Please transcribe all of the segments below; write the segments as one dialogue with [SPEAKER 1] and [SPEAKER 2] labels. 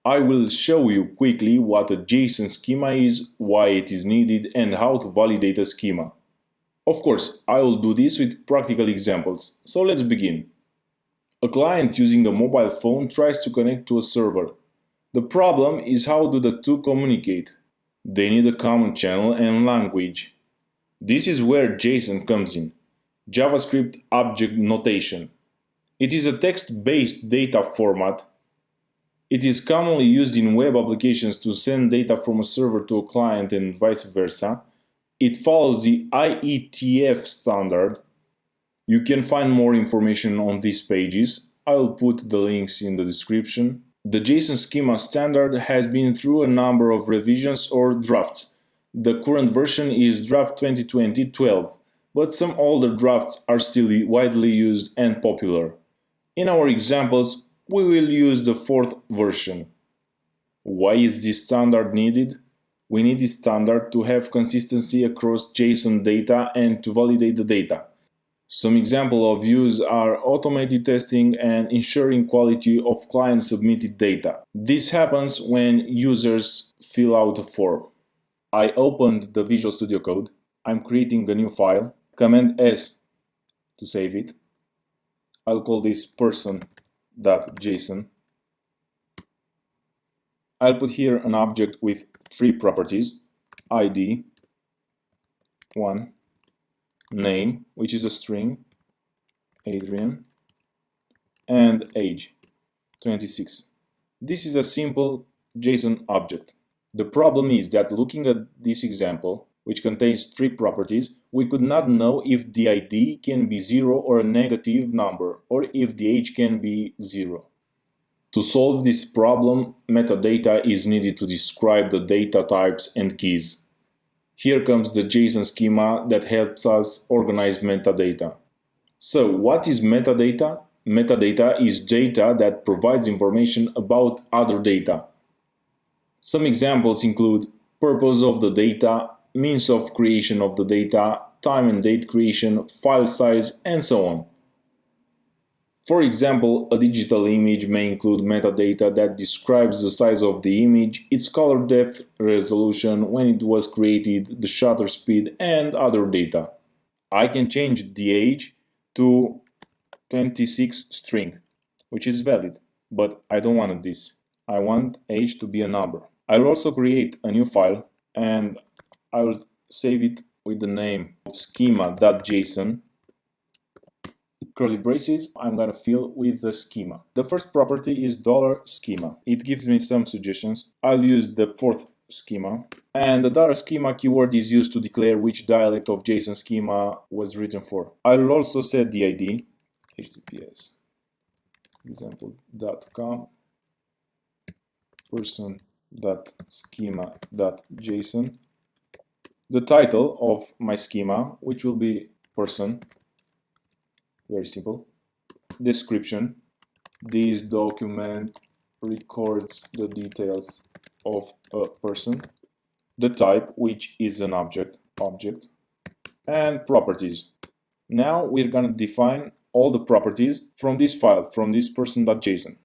[SPEAKER 1] I will show you quickly what a JSON schema is, why it is needed, and how to validate a schema. Of course, I will do this with practical examples, so let's begin. A client using a mobile phone tries to connect to a server. The problem is how do the two communicate? They need a common channel and language. This is where JSON comes in. JavaScript Object Notation. It is a text-based data format. It is commonly used in web applications to send data from a server to a client and vice versa. It follows the IETF standard. You can find more information on these pages. I will put the links in the description. The JSON schema standard has been through a number of revisions or drafts. The current version is draft 2020-12, but some older drafts are still widely used and popular. In our examples, we will use the 4th version. Why is this standard needed? We need this standard to have consistency across JSON data and to validate the data. Some examples of use are automated testing and ensuring quality of client-submitted data. This happens when users fill out a form. I opened the Visual Studio Code. I'm creating a new file. Command S to save it. I'll call this person.json. I'll put here an object with 3 properties: ID, 1, name, which is a string, Adrian, and age, 26. This is a simple JSON object. The problem is that looking at this example, which contains 3 properties, we could not know if the ID can be 0 or a negative number, or if the age can be 0. To solve this problem, metadata is needed to describe the data types and keys. Here comes the JSON schema that helps us organize metadata. So, what is metadata? Metadata is data that provides information about other data. Some examples include purpose of the data, means of creation of the data, time and date creation, file size, and so on. For example, a digital image may include metadata that describes the size of the image, its color depth, resolution, when it was created, the shutter speed, and other data. I can change the age to 26 string, which is valid, but I don't want this. I want age to be a number. I'll also create a new file and I will save it with the name schema.json. Curly braces, I'm gonna fill with the schema. The first property is $schema. It gives me some suggestions. I'll use the 4th schema. And the $schema keyword is used to declare which dialect of JSON schema was written for. I'll also set the ID, https example.com person.schema.json. The title of my schema, which will be person. Very simple. Description. This document records the details of a person. The type, which is an object. And properties. Now we're going to define all the properties from this file, from this person.json.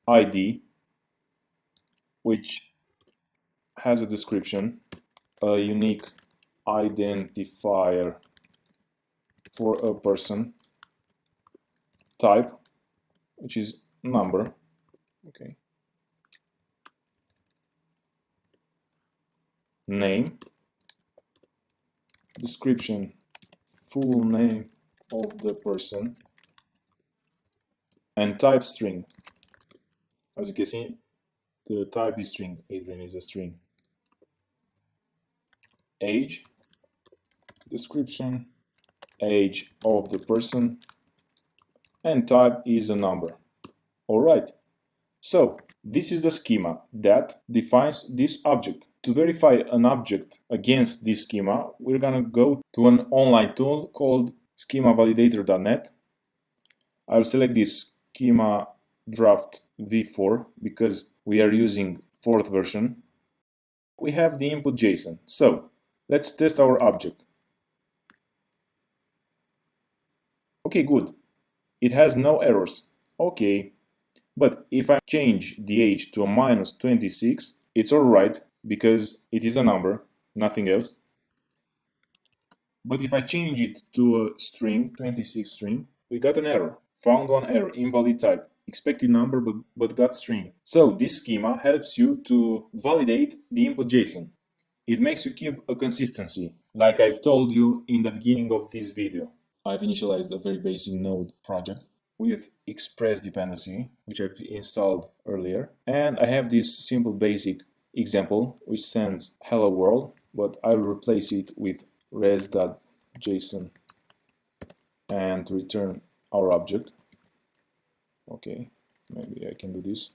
[SPEAKER 1] ID, which has a description, a unique identifier for a person, type, which is number, okay, name, description, full name of the person, and type string. As you can see, the type is string, Adrian is a string. Age, description, age of the person, and type is a number. Alright, so this is the schema that defines this object. To verify an object against this schema, we're gonna go to an online tool called schemavalidator.net. I'll select this schema draft v4 because we are using 4th version. We have the input JSON, so let's test our object. Okay, good. It has no errors. Okay. But if I change the age to a -26, it's alright because it is a number, nothing else. But if I change it to a string, 26 string, we got an error. Found one error, invalid type. Expected number but got string. So this schema helps you to validate the input JSON. It makes you keep a consistency, like I've told you in the beginning of this video. I've initialized a very basic Node project with Express dependency, which I've installed earlier. And I have this simple basic example, which sends hello world, but I'll replace it with res.json and return our object. Okay, maybe I can do this.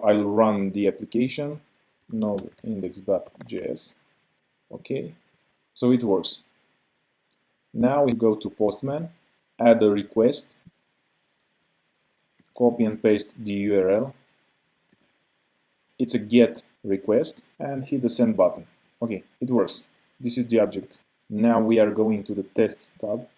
[SPEAKER 1] I'll run the application, node index.js. Okay, so it works. Now we go to Postman, add a request, copy and paste the URL. It's a GET request and hit the send button. Okay, it works. This is the object. Now we are going to the tests tab.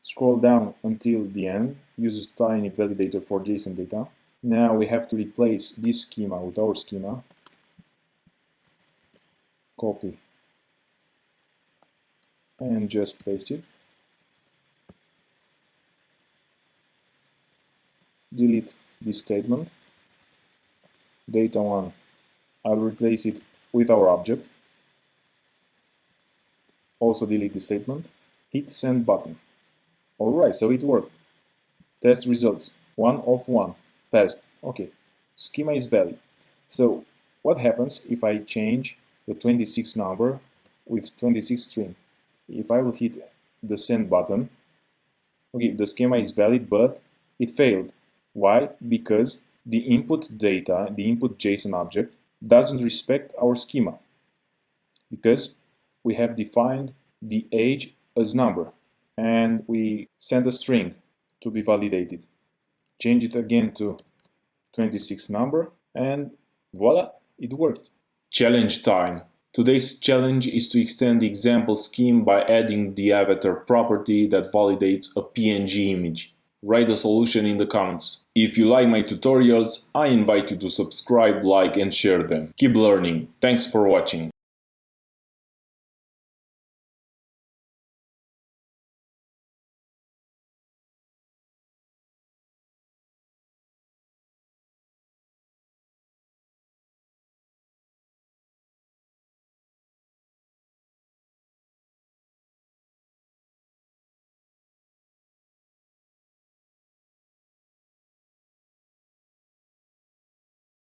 [SPEAKER 1] Scroll down until the end. Use a tiny validator for JSON data. Now we have to replace this schema with our schema. Copy and just paste it. Delete this statement. Data1, I'll replace it with our object. Also delete the statement. Hit send button. Alright, so it worked. Test results, 1 of 1, passed. Okay, schema is valid. So what happens if I change the 26 number with 26 string? If I will hit the send button, okay, the schema is valid, but it failed. Why? Because the input data, the input JSON object, doesn't respect our schema. Because we have defined the age as number and we send a string to be validated. Change it again to 26 number and voila, it worked. Challenge time. Today's challenge is to extend the example scheme by adding the avatar property that validates a PNG image. Write the solution in the comments. If you like my tutorials, I invite you to subscribe, like and share them. Keep learning. Thanks for watching.